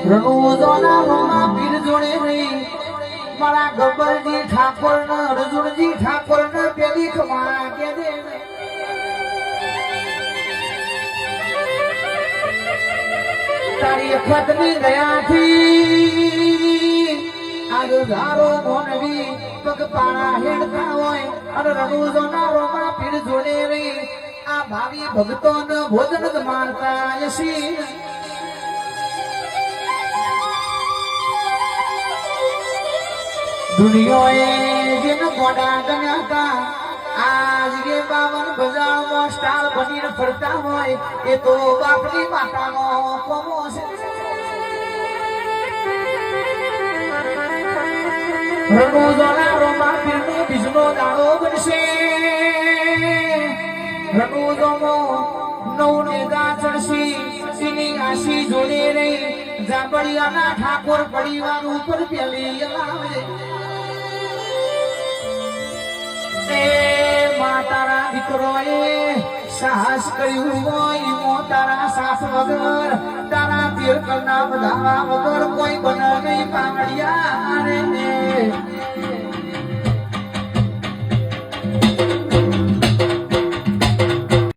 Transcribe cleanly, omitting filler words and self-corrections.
રણુજોના રોમા પીર જોડે નહીં મારા ગબ્બરજી ઠાકોર ને અર્જુનજી ઠાકોર ને પેલી ખમા કે દે તારી અખતની દયાથી આજ ધારો મોનવી પગપાળા હેડતા હોય અને રણુજોના રોમા પીર જોડે રહી આ ભાવી ભક્તોને ભોજન જ મારતા યશી દુનિયાએ જેને ગોડા ગણ્યા હતા આજ જે 52 બજારમાં સ્ટાર બનીને ફરતા હોય એ તો બાપની માતાનો કોમો છે રણુજોના રોમા પીરનો બીજનો દાડો બનશે રણુજોનો નવનેદા ચડશી એની આશી જોડે રહી જાબડિયાના ઠાકોર પરિવાર ઉપર પેલી લાવે તારા દીકરોએ સાહસ કર્યું હોય મો તારા સાસ વગર તારા તીર કરના બધા વગર કોઈ બને નહીં પામડિયા રે